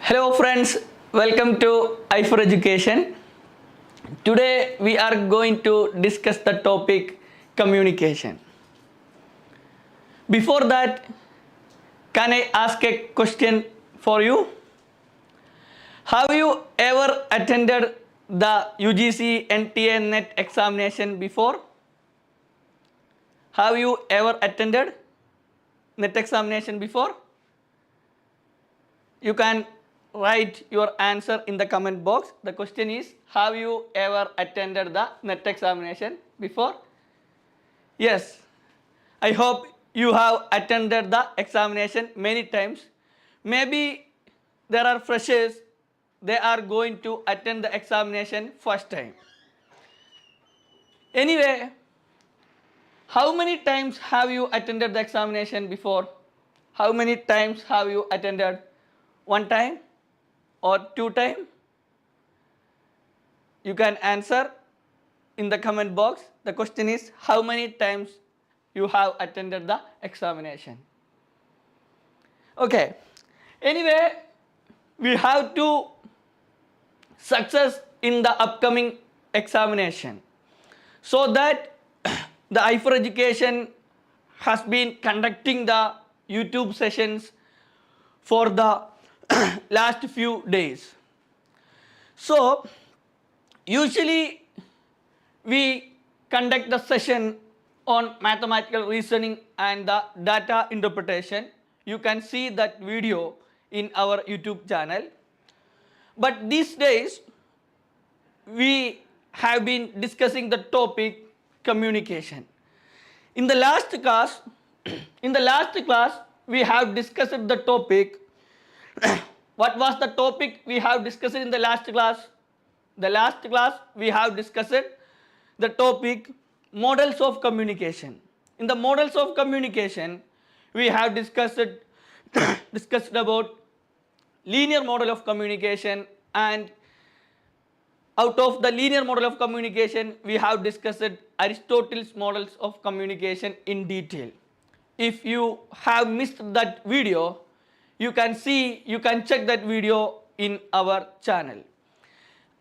Hello friends, welcome to Aifer Education. Today we are going to discuss the topic communication. Before that, can I ask a question for you? Have you ever attended the UGC NTA NET examination before? Have you ever attended NET examination before? You can write your answer in the comment box. The question is, have you ever attended the NET examination before? Yes, I hope you have attended the examination many times. Maybe there are freshers, they are going to attend the examination first time. Anyway, how many times have you attended the examination before? How many times have you attended? One time or two times? You can answer in the comment box. The question is, how many times you have attended the examination? Okay. Anyway, we have to success in the upcoming examination. So that the Aifer Education has been conducting the YouTube sessions for the last few days. So usually we conduct the session on mathematical reasoning and the data interpretation. You can see that video in our YouTube channel. But these days we have been discussing the topic communication. In the last class, we have discussed the topic. What was the topic we have discussed in the last class? The last class we have discussed the topic models of communication. In the models of communication, we have discussed about linear model of communication, and out of the linear model of communication, we have discussed Aristotle's models of communication in detail. If you have missed that video, you can check that video in our channel.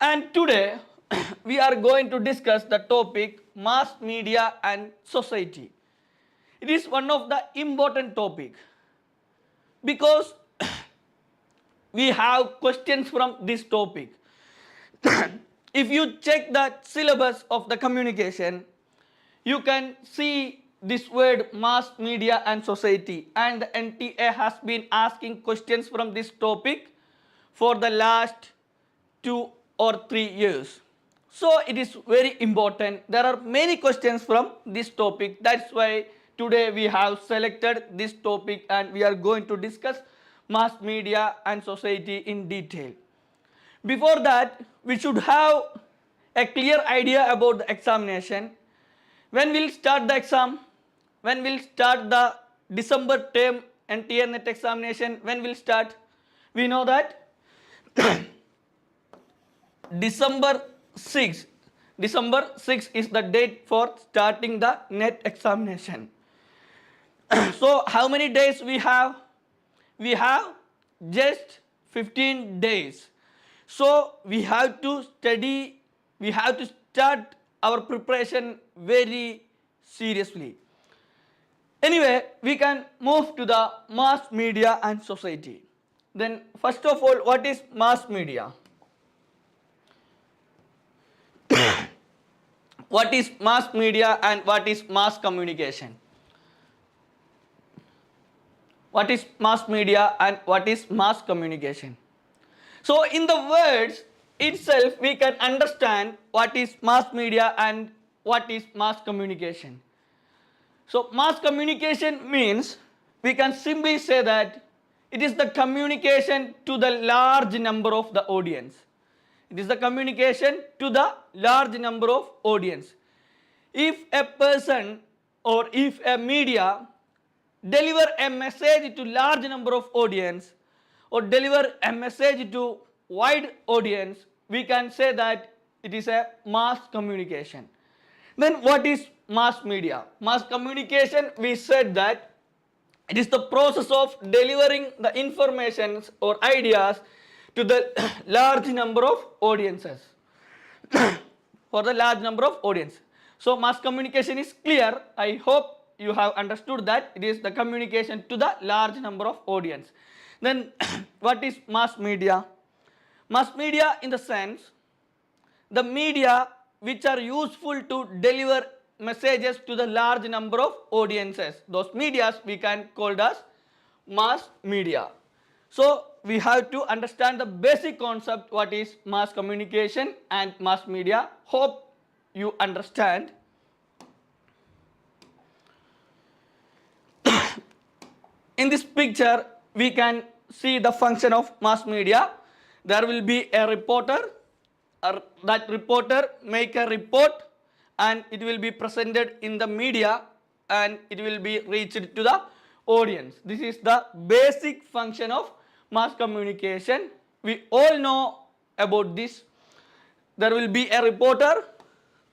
And today we are going to discuss the topic mass media and society. It is one of the important topic because we have questions from this topic. If you check the syllabus of the communication, you can see this word mass media and society, and the NTA has been asking questions from this topic for the last 2 or 3 years. So it is very important. There are many questions from this topic. That's why today we have selected this topic and we are going to discuss mass media and society in detail. Before that, we should have a clear idea about the examination. When will start the exam? When will start the December term NTA NET examination? When will start? We know that December 6 is the date for starting the NET examination. So how many days we have? We have just 15 days. So we have to study, we have to start our preparation very seriously. Anyway, we can move to the mass media and society. Then first of all, what is mass media? What is mass media and what is mass communication? What is mass media and what is mass communication? So in the words itself, we can understand what is mass media and what is mass communication. So mass communication means, we can simply say that it is the communication to the large number of the audience. It is the communication to the large number of audience. If a person or if a media deliver a message to large number of audience or deliver a message to wide audience, we can say that it is a mass communication. Then what is mass media? Mass communication, we said that it is the process of delivering the information or ideas to the large number of audiences. For the large number of audience. So mass communication is clear. I hope you have understood that it is the communication to the large number of audience. Then what is mass media? Mass media in the sense the media which are useful to deliver messages to the large number of audiences. Those medias we can call as mass media. So we have to understand the basic concept what is mass communication and mass media. Hope you understand. In this picture we can see the function of mass media. There will be a reporter. That reporter make a report and it will be presented in the media and it will be reached to the audience. This is the basic function of mass communication. We all know about this. There will be a reporter,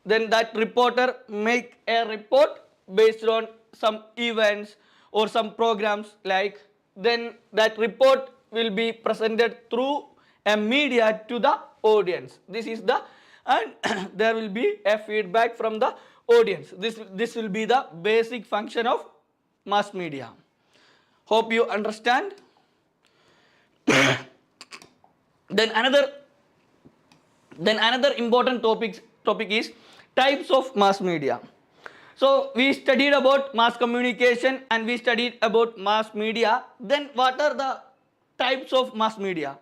then that reporter make a report based on some events or some programs like, then that report will be presented through a media to the audience. This is the, and there will be a feedback from the audience. This will be the basic function of mass media. Hope you understand. Then another important topic is types of mass media. So we studied about mass communication and we studied about mass media. Then what are the types of mass media?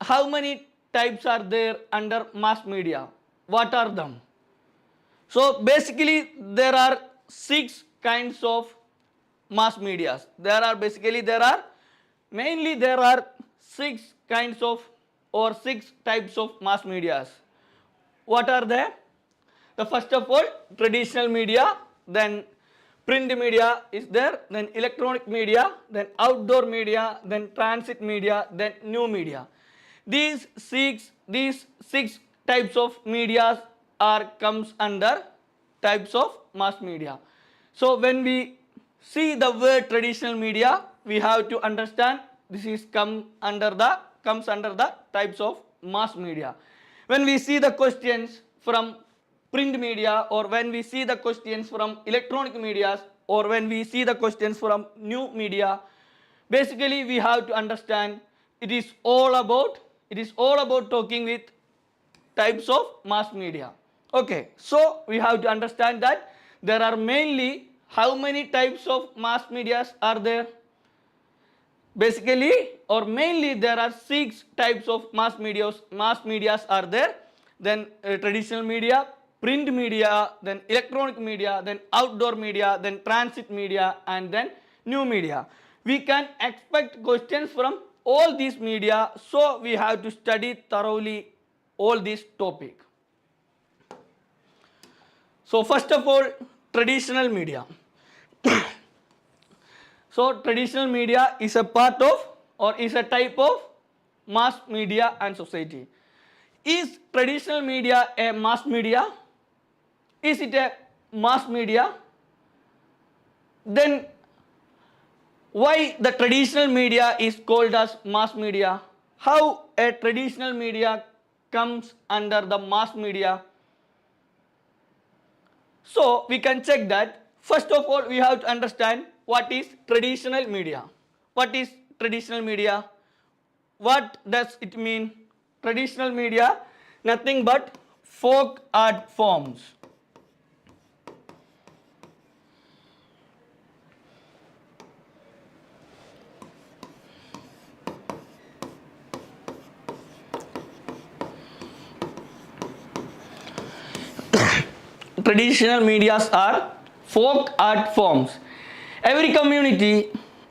How many types are there under mass media? What are them? So basically there are 6 kinds of mass medias. There are 6 kinds of or 6 types of mass medias. What are they? The first of all, traditional media, then print media is there, then electronic media, then outdoor media, then transit media, then new media. These six types of media comes under types of mass media. So when we see the word traditional media, we have to understand this is comes under the types of mass media. When we see the questions from print media, or when we see the questions from electronic media, or when we see the questions from new media, basically we have to understand it is all about talking with types of mass media. Okay, so we have to understand that there are mainly how many types of mass medias are there? Basically or mainly there are 6 types of mass medias are there. Then traditional media, print media, then electronic media, then outdoor media, then transit media, and then new media. We can expect questions from all these media, so we have to study thoroughly all this topic. So first of all, traditional media. So traditional media is a part of or is a type of mass media and society. Is traditional media a mass media? Is it a mass media? Then why the traditional media is called as mass media? How a traditional media comes under the mass media? So we can check that. First of all, we have to understand what is traditional media. What is traditional media? What does it mean? Traditional media, nothing but folk art forms. Traditional medias are folk art forms. Every community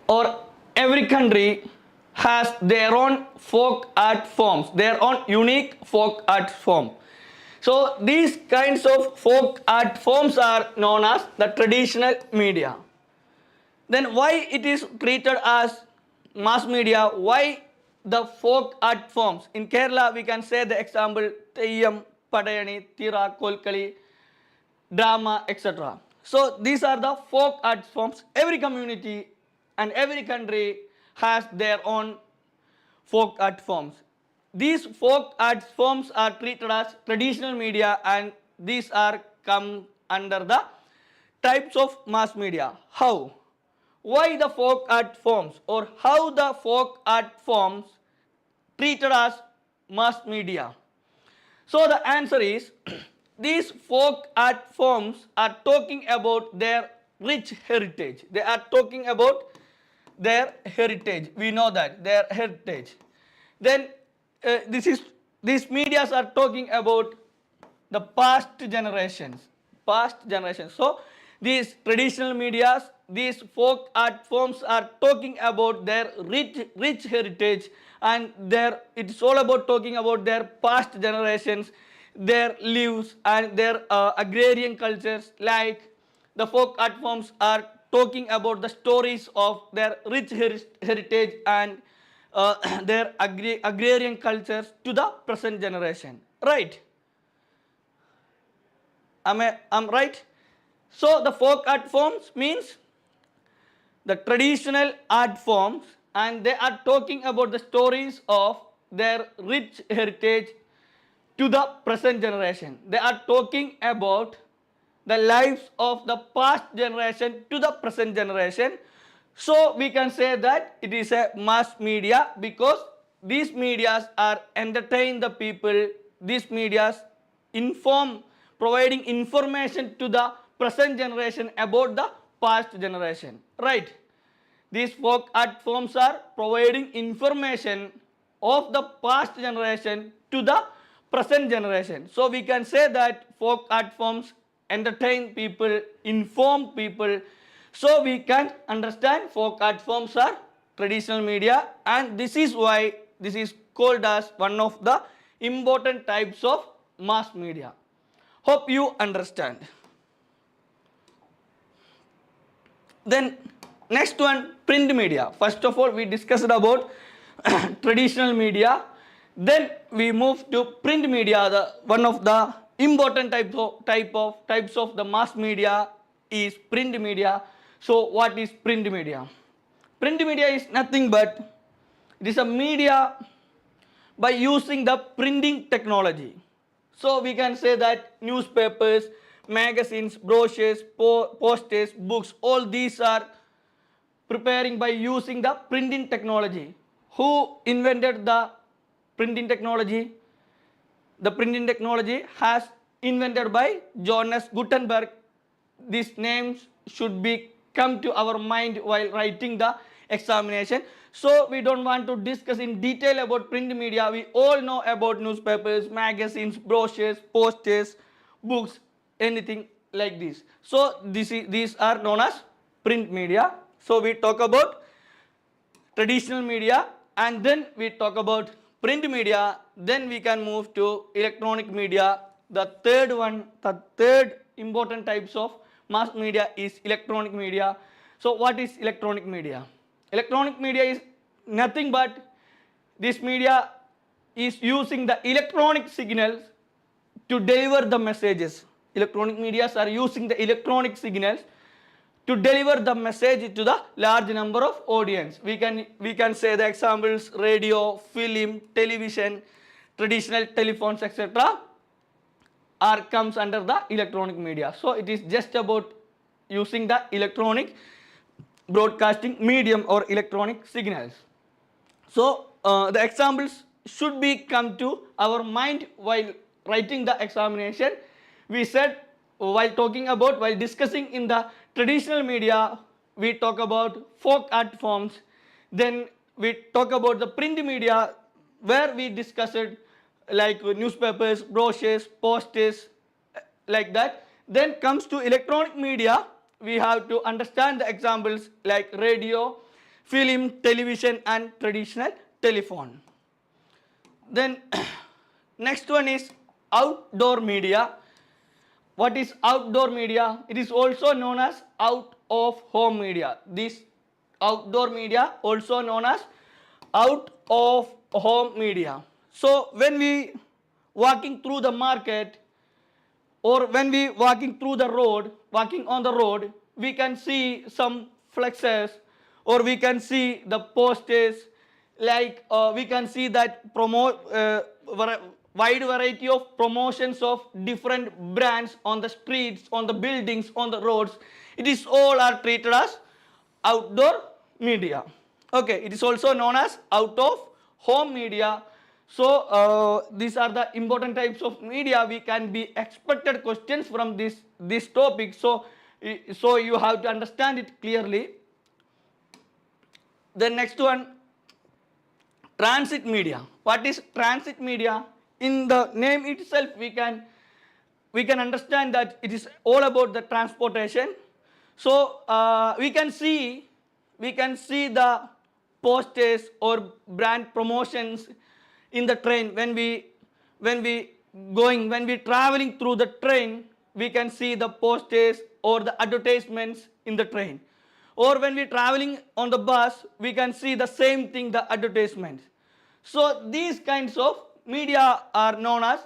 or every country has their own folk art forms, their own unique folk art form. So these kinds of folk art forms are known as the traditional media. Then why it is treated as mass media? Why the folk art forms? In Kerala we can say the example Teyyam, Padayani, Tira, Kolkali, drama, etc. So these are the folk art forms. Every community and every country has their own folk art forms. these folk art forms are treated as traditional media, and these are come under the types of mass media. How? Why the folk art forms, or how the folk art forms treated as mass media? So the answer is these folk art forms are talking about their rich heritage. They are talking about their heritage. We know that their heritage. Then these medias are talking about the past generations. So these traditional medias, these folk art forms are talking about their rich heritage, and it's all about talking about their past generations, their lives, and their agrarian cultures. Like the folk art forms are talking about the stories of their rich heritage and their agrarian cultures to the present generation. Right? I'm right? So the folk art forms means the traditional art forms, and they are talking about the stories of their rich heritage to the present generation. They are talking about the lives of the past generation to the present generation. So we can say that it is a mass media because these medias are entertain the people. These medias providing information to the present generation about the past generation. Right? These folk art forms are providing information of the past generation to the present generation. So we can say that folk art forms entertain people, inform people. So we can understand folk art forms are traditional media, and this is why this is called as one of the important types of mass media. Hope you understand. Then next one, print media. First of all, we discussed about traditional media. Then we move to print media. One of the important types of the mass media is print media. So what is print media? Print media is nothing but it is a media by using the printing technology. So we can say that newspapers, magazines, brochures, posters, books, all these are preparing by using the printing technology. Who invented the printing technology? The printing technology has invented by Johannes Gutenberg. These names should be come to our mind while writing the examination. So we don't want to discuss in detail about print media. We all know about newspapers, magazines, brochures, posters, books, anything like this. So these are known as print media. So we talk about traditional media, and then we talk about print media. Then we can move to electronic media. The third important types of mass media is electronic media. So what is electronic media? Electronic media is nothing but this media is using the electronic signals to deliver the messages. Electronic medias are using the electronic signals to deliver the message to the large number of audience. We can say the examples: radio, film, television, traditional telephones, etc. are comes under the electronic media. So it is just about using the electronic broadcasting medium or electronic signals. So the examples should be come to our mind while writing the examination. We said while discussing in the traditional media, we talk about folk art forms. Then we talk about the print media, where we discussed like newspapers, brochures, posters, like that. Then comes to electronic media, we have to understand the examples like radio, film, television, and traditional telephone. Then next one is outdoor media. What is outdoor media? It is also known as out of home media. This outdoor media also known as out of home media. So when we walking through the market, or when we walking on the road, we can see some flexes, or we can see the posters, like we can see that wide variety of promotions of different brands on the streets, on the buildings, on the roads. It is all are treated as outdoor media. Okay, it is also known as out of home media. So these are the important types of media. We can be expected questions from this topic. So you have to understand it clearly. The next one, transit media. What is transit media? In the name itself, we can understand that it is all about the transportation. So we can see the posters or brand promotions in the train. When we traveling through the train, we can see the posters or the advertisements in the train. Or when we traveling on the bus, we can see the same thing, the advertisements. So these kinds of media are known as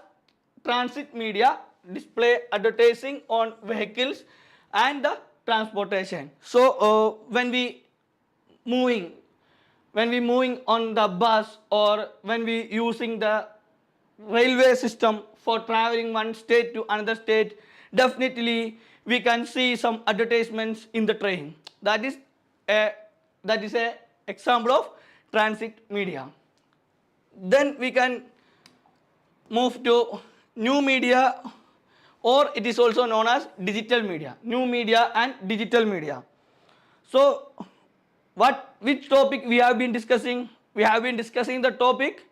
transit media, display advertising on vehicles and the transportation. So when we moving on the bus, or when we using the railway system for traveling one state to another state, definitely we can see some advertisements in the train. That is a example of transit media. Then we can move to new media, or it is also known as digital media. New media and digital media. So which topic we have been discussing? We have been discussing the topic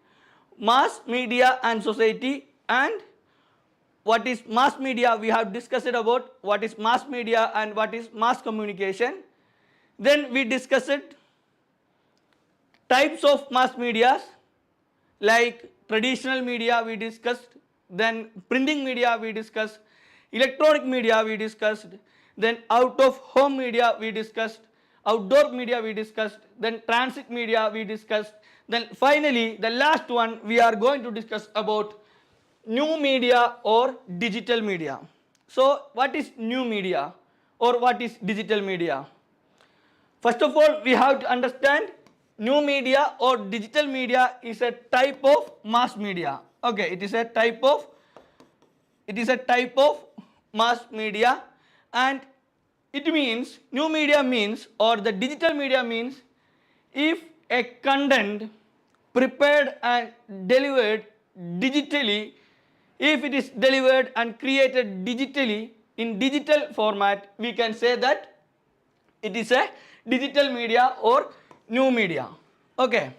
mass media and society. And what is mass media? We have discussed about what is mass media and what is mass communication. Then we discussed types of mass medias, like traditional media we discussed, then printing media we discussed, electronic media we discussed, then out of home media we discussed, outdoor media we discussed, then transit media we discussed, then finally the last one we are going to discuss about new media or digital media. So what is new media or what is digital media? First of all, we have to understand new media or digital media is a type of mass media. Okay, it is a type of mass media, and it means, new media means, or the digital media means, if a content prepared and delivered digitally, if it is delivered and created digitally in digital format, we can say that it is a digital media or new media. Okay,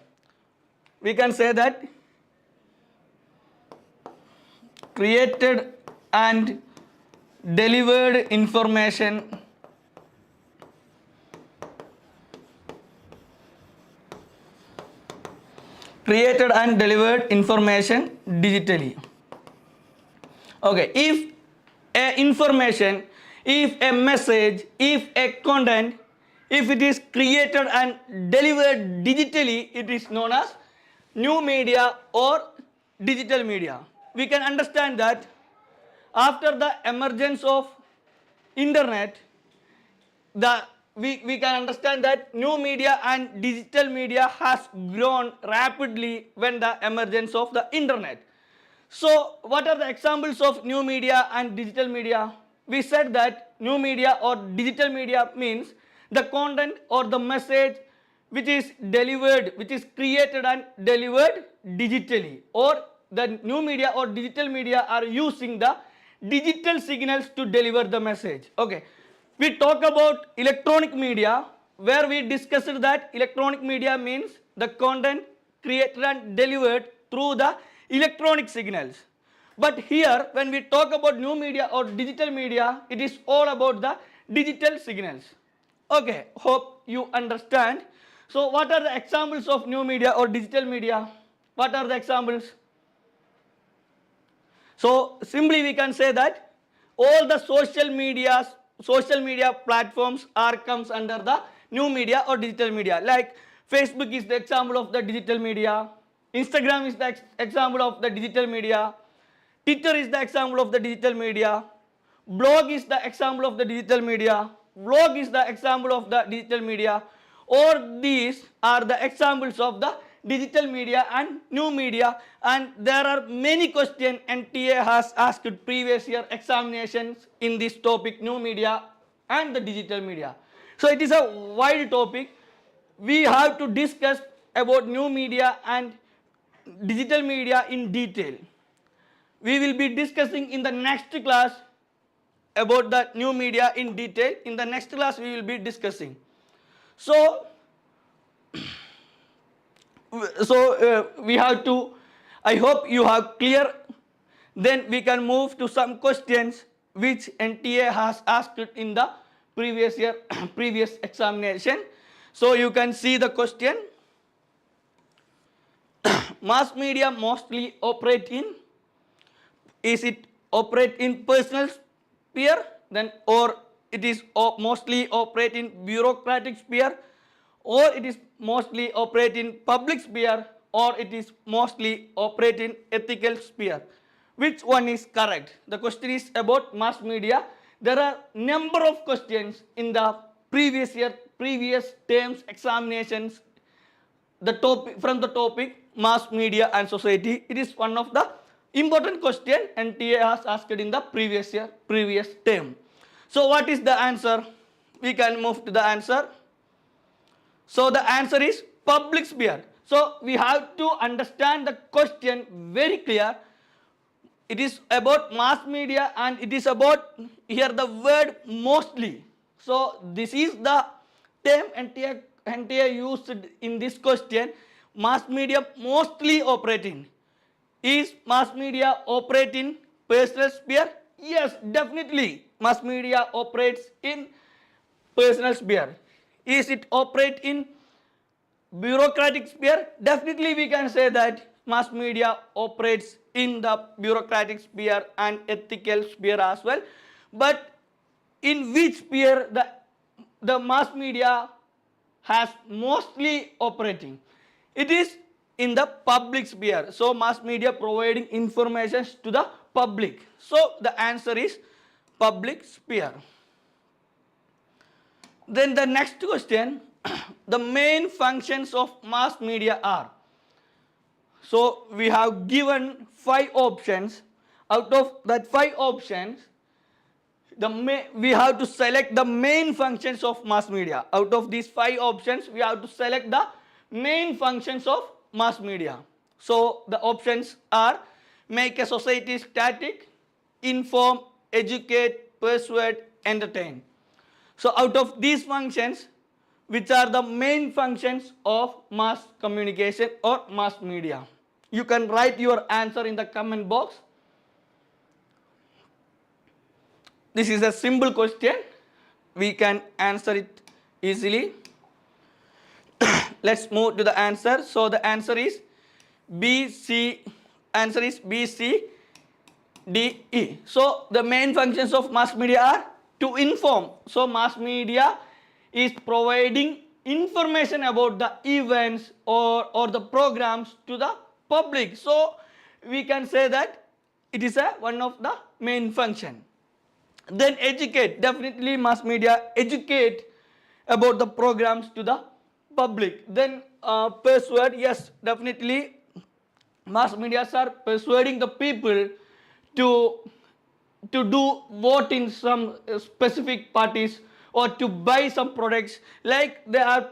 we can say that created and delivered information digitally. Okay, if a information, if a message, if a content, if it is created and delivered digitally, it is known as new media or digital media. We can understand that after the emergence of internet, we can understand that new media and digital media has grown rapidly when the emergence of the internet. So what are the examples of new media and digital media? We said that new media or digital media means the content or the message which is delivered, which is created and delivered digitally, or the new media or digital media are using the digital signals to deliver the message. Okay, we talk about electronic media, where we discussed that electronic media means the content created and delivered through the electronic signals. But here when we talk about new media or digital media, it is all about the digital signals. Okay, hope you understand. So what are the examples of new media or digital media? What are the examples? So simply we can say that all the social media platforms comes under the new media or digital media. Like Facebook is the example of the digital media, Instagram is the example of the digital media, Twitter is the example of the digital media, blog is the example of the digital media, vlog is the example of the digital media. Or these are the examples of the digital media and new media, and there are many questions NTA has asked previous year examinations in this topic, new media and the digital media. So it is a wide topic. We have to discuss about new media and digital media in detail. We will be discussing in the next class about the new media in detail. In the next class we will be discussing. So we have to, I hope you have clear. Then we can move to some questions which NTA has asked in the previous year previous examination. So you can see the question. Mass media mostly operate in, is it operate in personal sphere, then or it is mostly operate in bureaucratic sphere, or it is mostly operate in public sphere, or it is mostly operate in ethical sphere. Which one is correct? The question is about mass media. There are number of questions in the previous year, previous terms examinations, the topic from the topic mass media and society. It is one of the important question NTA has asked in the previous year, previous term. So what is the answer? We can move to the answer. So the answer is public sphere. So we have to understand the question very clear. It is about mass media and it is about here the word mostly. So this is the term NTA used in this question. Mass media mostly operating. Is mass media operate in personal sphere? Yes, definitely. Mass media operates in personal sphere. Is it operate in bureaucratic sphere? Definitely we can say that mass media operates in the bureaucratic sphere and ethical sphere as well. But in which sphere the mass media has mostly operating? It is in the public sphere. So mass media providing information to the public. So the answer is public sphere. Then the next question, the main functions of mass media are. So we have given 5 options. Out of that 5 options, we have to select the main functions of mass media. Out of these 5 options, we have to select the main functions of mass media. So the options are make a society static, inform, educate, persuade, entertain. So out of these functions, which are the main functions of mass communication or mass media? You can write your answer in the comment box. This is a simple question. We can answer it easily. Let's move to the answer. So the answer is B, C. Answer is B, C, D, E. So the main functions of mass media are to inform. So mass media is providing information about the events or the programs to the public. So we can say that it is one of the main function. Then educate. Definitely mass media educate about the programs to the public. Then persuade. Yes, definitely mass media are persuading the people to do vote in some specific parties or to buy some products, like they are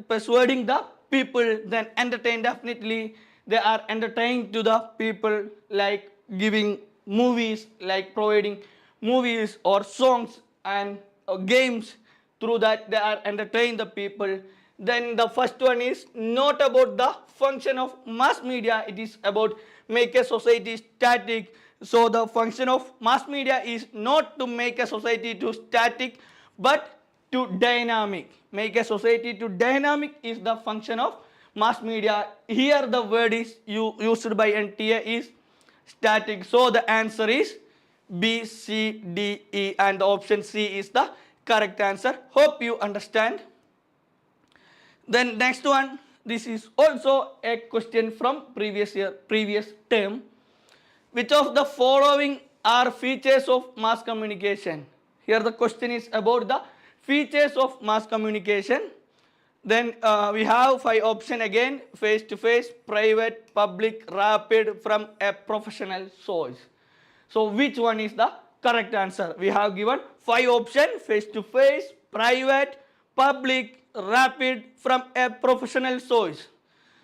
persuading the people. Then entertain, definitely they are entertaining to the people, like giving movies, like providing movies or songs and games. Through that they are entertaining the people. Then the first one is not about the function of mass media, it is about make a society static. So the function of mass media is not to make a society to static but to dynamic. Make a society to dynamic is the function of mass media. Here the word is used by NTA is static. So the answer is B, C, D, E, and the option C is the correct answer. Hope you understand. Then next one, this is also a question from previous year, previous term. Which of the following are features of mass communication? Here the question is about the features of mass communication. Then we have 5 options again: face to face, private, public, rapid, from a professional source. So which one is the correct answer? We have given 5 options: face to face, private, public, rapid, from a professional source.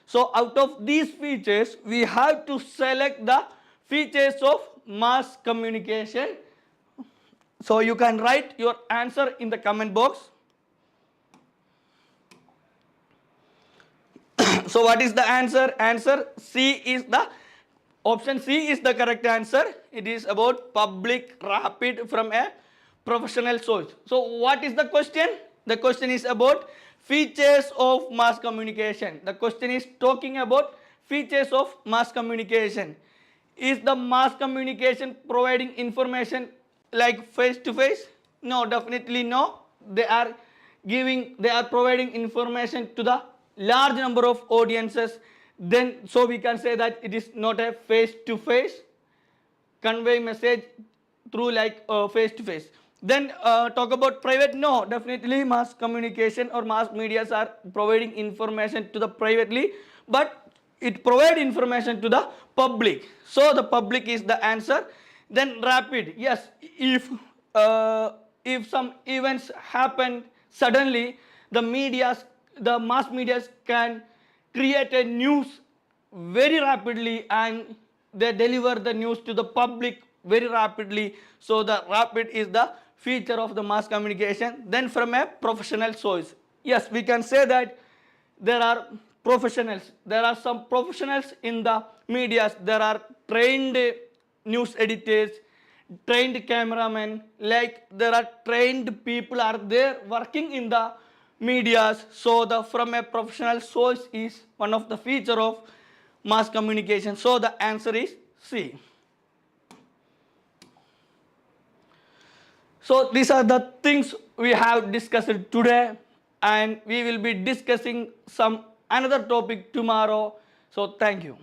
So out of these features, we have to select the features of mass communication. So you can write your answer in the comment box. So what is the answer? Answer C is the option C is the correct answer. It is about public, rapid, from a professional source. So what is the question? The question is about features of mass communication. The question is talking about features of mass communication. Is the mass communication providing information like face to face? No, definitely no. They are providing information to the large number of audiences. Then so we can say that it is not a face to face, convey message through like face to face. Then talk about private. No, definitely mass communication or mass medias are providing information to the privately, but it provide information to the public. So the public is the answer. Then rapid. Yes, if some events happen suddenly, the mass medias can create a news very rapidly and they deliver the news to the public very rapidly. So the rapid is the feature of the mass communication. Then from a professional source. Yes, we can say that there are professionals. There are some professionals in the medias. There are trained news editors, trained cameramen, like there are trained people are there working in the medias. So the from a professional source is one of the feature of mass communication. So the answer is C. So these are the things we have discussed today, and we will be discussing some another topic tomorrow. So thank you.